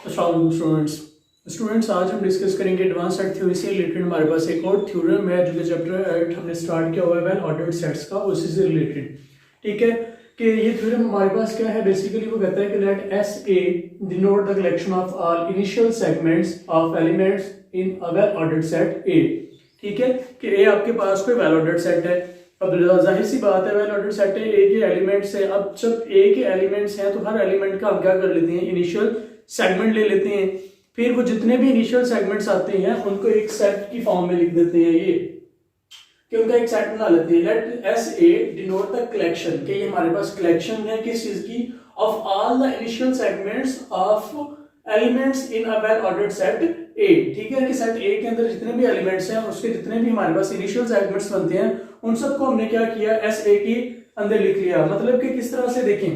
अस्सलाम students students आज हम डिस्कस करेंगे एडवांस सेट थ्योरी से रिलेटेड। हमारे पास एक और थ्योरम है जो कि चैप्टर 8 हमने स्टार्ट किया हुआ है वेल ऑर्डर्ड सेट्स का, उसी से रिलेटेड। ठीक है कि ये थ्योरम हमारे पास क्या है, बेसिकली वो कहता है कि let S A denote the collection of all initial segments of elements in a well ordered set A. ठीक है कि ए आपके पास कोई वेल ऑर्डर्ड सेट है। अब जाहिर सी बात है वेल ऑर्डर्ड सेट है, ए के एलिमेंट्स है। अब जब ए के एलिमेंट्स हैं तो हर एलिमेंट का हम क्या कर लेते हैं, इनिशियल सेगमेंट ले लेते हैं। फिर वो जितने भी इनिशियल सेगमेंट्स आते हैं उनको एक सेट की फॉर्म में लिख देते हैं, ये कि उनका एक सेट बना लेते हैं। Let S A denote the collection, कि ये हमारे पास कलेक्शन है किस चीज की, of all the initial segments of elements in a well ordered set A. ठीक है कि सेट ए के अंदर जितने भी एलिमेंट्स हैं उसके जितने भी हमारे पास इनिशियल सेगमेंट्स बनते हैं उन सबको हमने क्या किया, एस ए की अंदर लिख लिया। मतलब कि किस तरह से देखें,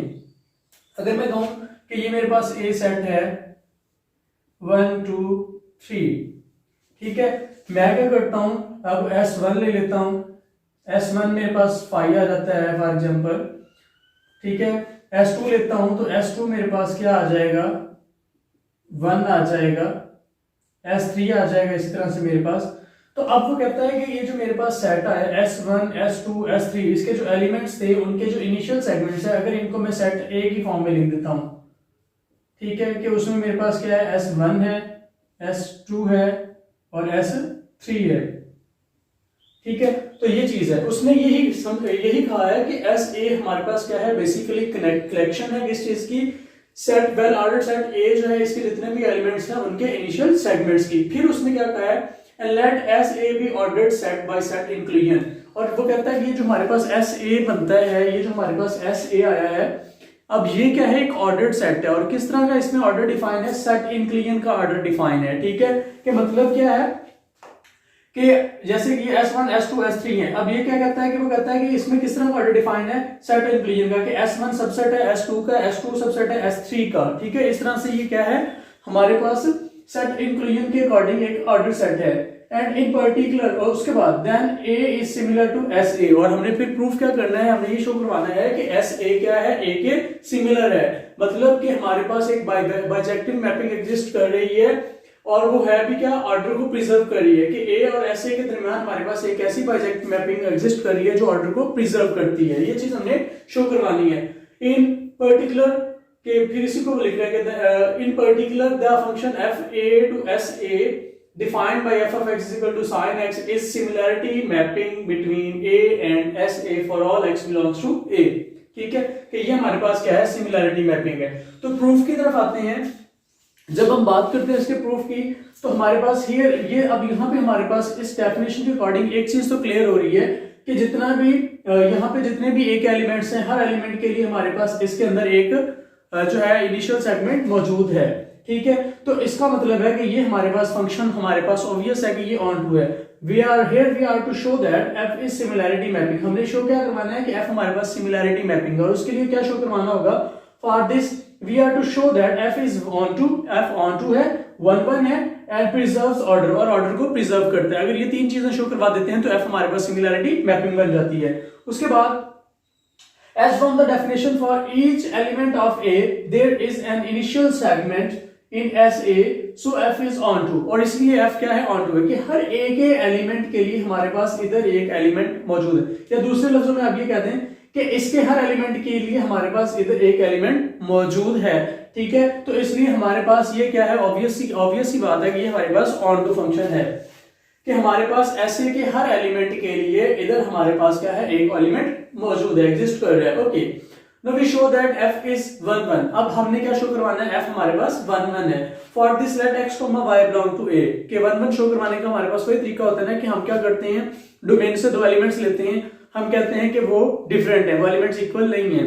अगर मैं कहूं कि ये मेरे पास ए सेट है 1 2 3, ठीक है, मैं क्या करता हूं, अब S1 ले लेता हूं। S1 मेरे पास 5 आ जाता है फॉर एग्जांपल। ठीक है, S2 लेता हूं तो S2 मेरे पास क्या आ जाएगा, 1 आ जाएगा। S3 आ जाएगा इस तरह से मेरे पास। तो अब वो कहता है कि ये जो मेरे पास सेट है S1 S2 S3, इसके जो एलिमेंट्स थे उनके जो इनिशियल सेगमेंट्स है, अगर इनको मैं सेट ए की फॉर्म में लिख देता हूं, ठीक है, कि उसमें मेरे पास क्या है, S1 है, S2 है और S3 है। ठीक है, तो ये चीज है, उसने यही कहा है कि एस ए हमारे पास क्या है, बेसिकली कलेक्शन है किस चीज की, सेट वेल ऑर्डर्ड सेट ए जो है इसके जितने भी एलिमेंट्स हैं उनके इनिशियल सेगमेंट्स की। फिर उसने क्या कहा है, and let S A be ordered set by set inclusion. और वो कहता है कि ये जो हमारे पास एस ए बनता है, ये जो हमारे पास एस ए आया है, अब ये क्या है, एक ऑर्डर्ड सेट है। और किस तरह का इसमें ऑर्डर डिफाइन है, सेट इंक्लूजन का ऑर्डर डिफाइन है। ठीक है, कि मतलब क्या है कि जैसे कि S1 S2 S3 है। अब ये क्या कहता है कि वो कहता है कि इसमें किस तरह का ऑर्डर डिफाइन है, सेट इंक्लूजन का, कि S1 सबसेट है S2 का, S2 सबसेट है S3 का। ठीक है, इस तरह से ये क्या है, हमारे पास सेट इंक्लूजन के अकॉर्डिंग एक ऑर्डर सेट है। एंड इन पर्टिकुलर, और उसके बाद then A is similar to SA। और हमने फिर प्रूफ क्या करना है, हमने ये शो करवाना है कि SA क्या है, A के सिमिलर है। मतलब कि हमारे पास एक बाइजेक्टिव मैपिंग एग्जिस्ट कर रही है और वो है भी क्या, ऑर्डर को प्रिजर्व कर रही है, कि A और SA के दरमियान हमारे पास एक ऐसी बाइजेक्टिव मैपिंग एग्जिस्ट कर रही है जो ऑर्डर को प्रिजर्व करती है। ये चीज हमने शो करवानी है। इन पर्टिकुलर के फिर इसी को लिख रहे हैं, इन particular the function FA to SA defined by f of x is equal to sin x is similarity mapping between A and SA for all x belongs to A। ठीक है, कि ये हमारे पास क्या है, सिमिलैरिटी मैपिंग है। तो proof की तरफ आते हैं। जब हम बात करते हैं इसके प्रूफ की, तो हमारे पास हियर ये अब यहाँ पे हमारे पास इस डेफिनेशन के अकॉर्डिंग एक चीज तो क्लियर हो रही है कि जितना भी यहाँ पे जितने भी एक एलिमेंट्स हैं, हर एलिमेंट के लिए हमारे पास इसके अंदर एक जो है इनिशियल सेगमेंट मौजूद है। ठीक है, तो इसका मतलब है कि ये हमारे पास फंक्शन हमारे पास ऑब्वियस है कि ये ऑन टू है। We are to show that f is similarity mapping. हमने शो क्या करवाना है कि f हमारे पास सिमिलैरिटी मैपिंग है। और उसके लिए क्या शो करवाना होगा, for this we are to show that f is onto, f onto है, 1 1 है, एंड प्रिजर्व्स ऑर्डर, और ऑर्डर को प्रिजर्व करता है। अगर ये तीन चीजें शो करवा देते हैं तो f हमारे पास सिमिलैरिटी मैपिंग बन जाती है। उसके बाद as from the definition for each element of A there is an initial segment in SA so f is onto। और इसलिए f क्या है, onto है, कि हर A के एलिमेंट के लिए हमारे पास इधर एक एलिमेंट मौजूद है। या दूसरे लफ्जों में आप ये कहते हैं कि इसके हर एलिमेंट के लिए हमारे पास इधर एक एलिमेंट मौजूद है। ठीक है, तो इसलिए हमारे पास ये क्या है, ऑब्वियस सी बात है कि ये हमारे पास onto फंक्शन है, कि हमारे पास ऐसे के हर एलिमेंट के लिए इधर हमारे पास क्या है, एक एलिमेंट मौजूद है, एग्जिस्ट कर रहा है। Okay, now we show that f is 1 1। अब हमने क्या शो करवाना है, f हमारे पास 1 1 है। For this let x, y belong to A। के 1 1 शो करवाने का हमारे पास कोई तरीका होता है ना, कि हम क्या करते हैं, डोमेन से दो एलिमेंट्स लेते हैं, हम कहते हैं कि वो डिफरेंट है, वो एलिमेंट्स इक्वल नहीं है,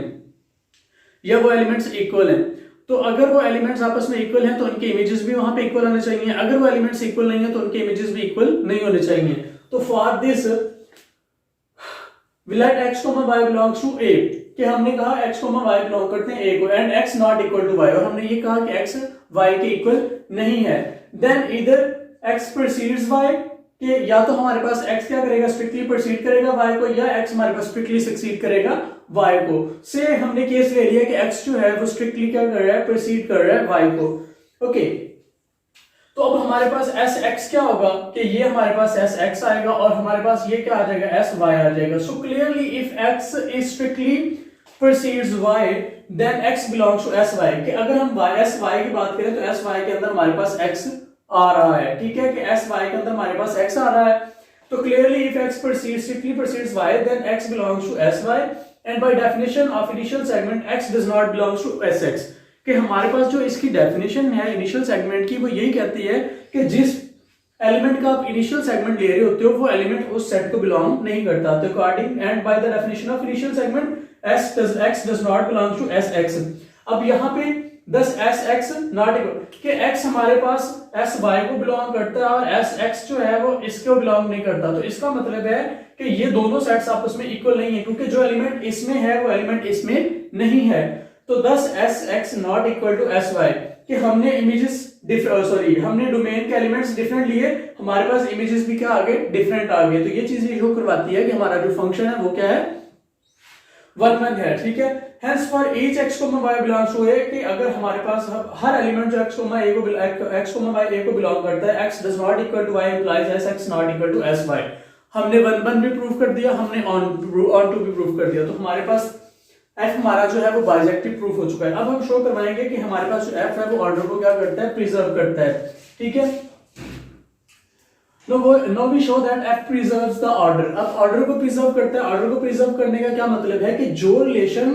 या वो एलिमेंट्स इक्वल है। तो अगर वो एलिमेंट्स आपस में इक्वल हैं तो उनके इमेजेस भी वहां पे इक्वल होने चाहिए। अगर वो एलिमेंट्स इक्वल नहीं है तो उनके इमेजेस भी इक्वल नहीं होने चाहिए। तो for this let x, y belongs to A, कि हमने कहा x, y बिलोंग करते हैं A को, and x not equal to y, और हमने ये कहा कि x y के इक्वल नहीं है। देन इधर x प्रीसीड्स y, कि या तो हमारे पास x क्या करेगा, स्ट्रिक्टली प्रोसीड करेगा y को, या x हमारे पास स्ट्रिक्टली सक्सीड करेगा y को। से हमने केस ले लिया कि x जो है वो स्ट्रिक्टली क्या कर रहा है, प्रोसीड कर रहा है y को। ओके, तो अब हमारे पास एस एक्स क्या होगा कि ये हमारे पास एस एक्स आएगा और हमारे पास ये क्या आ जाएगा, एस वाई आ जाएगा। So clearly if x is strictly precedes y then x belongs to sy, कि अगर हम sy की बात करें तो sy के अंदर हमारे पास x आ रहा है, ठीक है, कि sy के अंदर हमारे पास x आ रहा है। तो clearly if x strictly precedes y then x belongs to sy and by definition of initial segment x does not belongs to sx, कि हमारे पास जो इसकी डेफिनेशन है इनिशियल सेगमेंट की वो यही कहती है कि जिस एलिमेंट का आप इनिशियल सेगमेंट ले रहे होते हो वो एलिमेंट उस सेट को बिलोंग नहीं करता। तो according and by the definition of initial segment x does not belong to sx। अब यहाँ पे दस sx नॉट इक्वल कि x हमारे पास sy को बिलोंग करता है और sx जो है वो इसको बिलोंग नहीं करता। तो इसका मतलब है कि ये दोनों सेट्स आपस में इक्वल नहीं है, क्योंकि जो एलिमेंट इसमें है वो एलिमेंट इसमें नहीं है। तो दस sx not equal to sy, कि हमने इमेजेस हमने डोमेन के एलिमेंट्स डिफरेंट लिए, हमारे पास इमेजेस भी क्या आ गए, डिफरेंट आ गए। तो ये चीज शो करवाती है कि हमारा जो फंक्शन है वो क्या है, 1 1 है, ठीक है। Hence for each x, y belongs to a, कि अगर हमारे पास हर एलिमेंट जो x, y a को बिलोंग करता है, x does not equal to y implies sx not equal to sy। हमने 1 1 भी प्रूव कर दिया, हमने on 2 भी प्रूव कर दिया। तो हमारे पास f हमारा जो है वो बाइजेक्टिव प्रूफ हो चुका है। अब हम शो करवाएंगे कि हमारे पास जो f है वो ऑर्डर को क्या करता है, प्रिजर्व करता है, ठीक है। Now we show that f preserves the order। अब ऑर्डर को प्रिजर्व करता है। ऑर्डर को प्रिजर्व करने का क्या मतलब है कि जो रिलेशन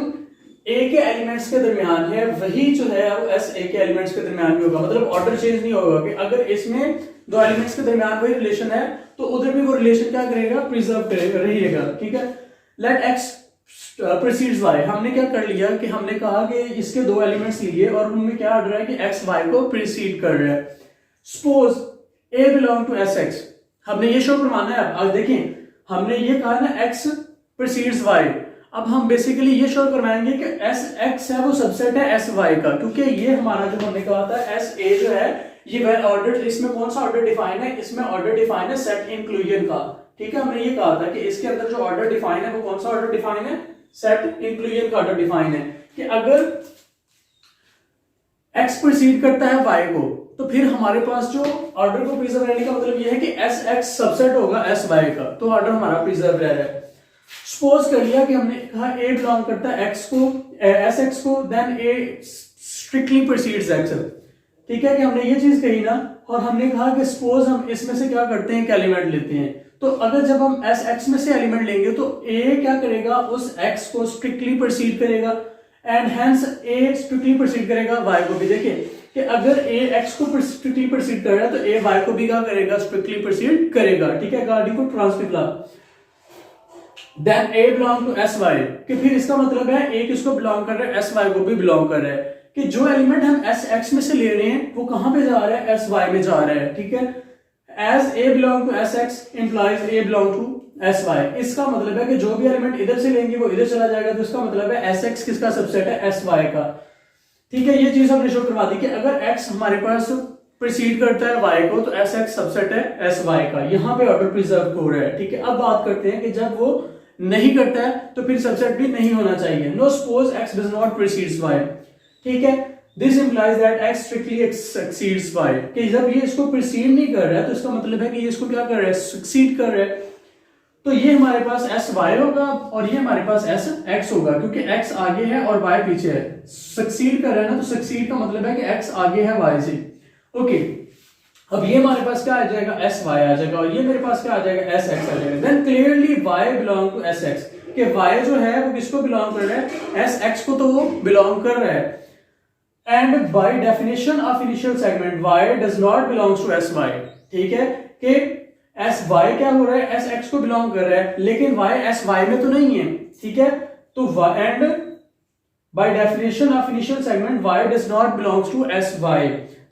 a के एलिमेंट्स के दरमियान है वही जो है वो s a के एलिमेंट्स के दरमियान भी होगा। मतलब ऑर्डर चेंज नहीं होगा, कि अगर इसमें दो एलिमेंट्स के दरमियान वही रिलेशन है तो उधर भी वो रिलेशन क्या करेगा, प्रिजर्व करेगा, रहिएगा, ठीक है। लेट x precedes y, हमने क्या कर लिया कि हमने कहा कि इसके दो एलिमेंट्स लिए और उनमें क्या ऑर्डर है कि x y को प्रीसीड कर रहा है। Suppose a belong to sx, हमने ये शो करवाना है। अब देखिए हमने ये कहा ना x precedes y, अब हम बेसिकली ये शो करवाएंगे कि sx है वो सबसेट है sy का, क्योंकि ये हमारा जो हमने कहा था sa जो है ये ऑर्डर, इसमें कौन सा ऑर्डर डिफाइन है, इसमें ऑर्डर डिफाइन है सेट इंक्लूजन का, ठीक है। हमने ये कहा था कि इसके अंदर जो ऑर्डर डिफाइन है वो कौन सा ऑर्डर डिफाइन है, सेट इंक्लूजन का ऑर्डर डिफाइन है, कि अगर x प्रीसीड करता है y को तो फिर हमारे पास जो ऑर्डर को प्रिजर्व रहने का मतलब यह है कि sx सबसेट होगा sy का, तो ऑर्डर हमारा प्रिजर्व रह रहा है। सपोज कर लिया कि हमने कहा a बिलोंग करता है x को, sx को, then a strictly precedes x, ठीक है, कि हमने ये चीज कही ना। और हमने कहा कि सपोज हम इसमें से क्या करते हैं, एक एलिमेंट लेते हैं, तो अगर जब हम sx में से एलिमेंट लेंगे तो a क्या करेगा, उस x को स्ट्रिक्टली प्रीसीड करेगा and hence a strictly preceded करेगा y को भी। देखिए कि अगर a x को स्ट्रिक्टली प्रीसीड कर रहा है तो a y को भी क्या करेगा, स्ट्रिक्टली प्रीसीड करेगा, ठीक है, according to transmit law. Then a belong to sy, कि फिर इसका मतलब है a किसको बिलोंग कर रहा है, sy को भी बिलोंग कर रहा है, कि जो एलिमेंट हम sx में से ले रहे हैं वो कहां पे जा रहा है, sy में जा रहा है, ठीक है। as a belong to sx implies a belong to sy, इसका मतलब है कि जो भी एलिमेंट इधर से लेंगे वो इधर चला जाएगा, तो इसका मतलब है sx किसका सबसेट है, sy का, ठीक है। ये चीज हमने शो करवा दी कि अगर x हमारे पास प्रीसीड करता है y को तो sx सबसेट है sy का, यहाँ पे ऑर्डर प्रिजर्व हो रहा है, ठीक है। अब बात करते हैं कि जब वो नहीं करता है तो फिर सबसेट भी नहीं होना चाहिए। No suppose x does not precedes y, ठीक है, this implies that x strictly exceeds y, कि जब ये इसको प्रीसीड नहीं कर रहा है तो इसका मतलब है कि ये इसको क्या कर रहा है, सक्सीड कर रहा है। तो ये हमारे पास sy होगा और ये हमारे पास sx होगा, क्योंकि x आगे है और y पीछे है। सक्सीड कर रहा है ना, तो सक्सीड का मतलब है कि x आगे है y से, ओके। अब ये हमारे पास क्या आ जाएगा, sy आ जाएगा, और ये मेरे पास क्या आ जाएगा, sx आ जाएगा। Then clearly y belong to sx, कि y जो है वो किसको बिलोंग कर रहा है, sx को, तो वो बिलोंग कर रहा है। And by definition of initial segment y does not belongs to sy, ठीक है, कि sy क्या हो रहा है, sx को बिलोंग कर रहा है, लेकिन y sy में तो नहीं है, ठीक है। तो and by definition of initial segment y does not belongs to sy,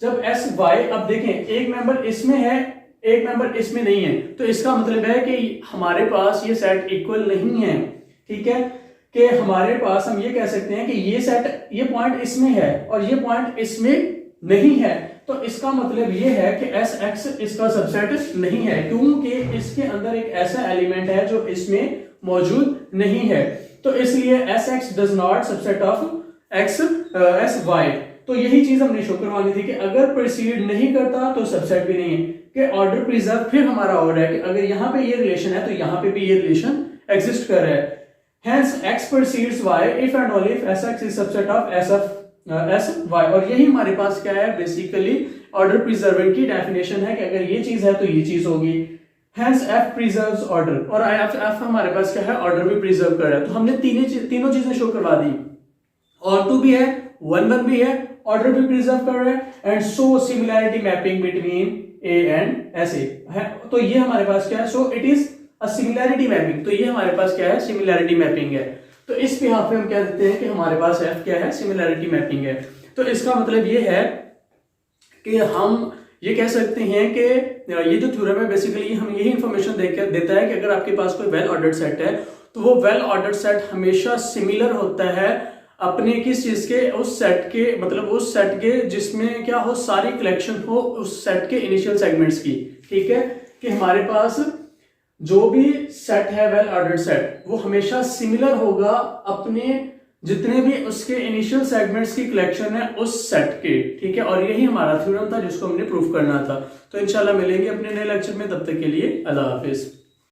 जब sy, अब देखें एक मेंबर इसमें है एक मेंबर इसमें नहीं है, तो इसका मतलब है कि हमारे पास ये सेट इक्वल नहीं है, ठीक है, कि हमारे पास हम ये कह सकते हैं कि ये सेट, ये पॉइंट इसमें है और ये पॉइंट इसमें नहीं है, तो इसका मतलब ये है कि sx इसका सबसेट नहीं है, क्योंकि इसके अंदर एक ऐसा एलिमेंट है जो इसमें मौजूद नहीं है। तो इसलिए sx does not subset of sy। तो यही चीज हमने शो करवानी थी कि अगर प्रोसीड नहीं करता तो सबसेट भी नहीं है, कि ऑर्डर प्रिजर्व फिर हमारा और है कि अगर यहाँ पे ये रिलेशन है तो यहाँ पे भी ये रिलेशन एग्जिस्ट कर रहा है। Hence x precedes y if and only if sx is subset of sy, और यही हमारे पास क्या है बेसिकली ऑर्डर प्रिजर्वेंट की डेफिनेशन है कि अगर ये चीज है तो ये चीज होगी। Hence f preserves order, और f हमारे पास क्या है ऑर्डर भी प्रिजर्व कर रहा है। तो हमने तीनों चीजें शो करवा दी, ऑन भी है, वन भी है, ऑर्डर भी प्रिजर्व कर रहा है, and so similarity mapping between a and sa है। तो ये हमारे पास क्या है, so it is similarity mapping, तो ये हमारे पास क्या है सिमिलैरिटी मैपिंग है। तो इस बिहाफ पे हम क्या देते हैं कि हमारे पास f क्या है सिमिलैरिटी मैपिंग है। तो इसका मतलब ये है कि हम ये कह सकते हैं कि ये जो थ्योरम है बेसिकली हम यही इंफॉर्मेशन देता है कि अगर आपके पास कोई वेल ऑर्डर्ड सेट है तो वो वेल ऑर्डर्ड सेट हमेशा सिमिलर होता है अपने किस चीज के, उस सेट के, मतलब उस सेट के जिसमें क्या हो सारी कलेक्शन हो उस सेट के इनिशियल सेगमेंट्स की। ठीक है, कि हमारे पास जो भी सेट है वेल ऑर्डर्ड सेट वो हमेशा सिमिलर होगा अपने जितने भी उसके इनिशियल सेगमेंट्स की कलेक्शन है उस सेट के। ठीक है, और यही हमारा थ्योरम था जिसको हमने प्रूफ करना था। तो इंशाल्लाह मिलेंगे अपने नए लेक्चर में, तब तक के लिए अल्लाह हाफिज।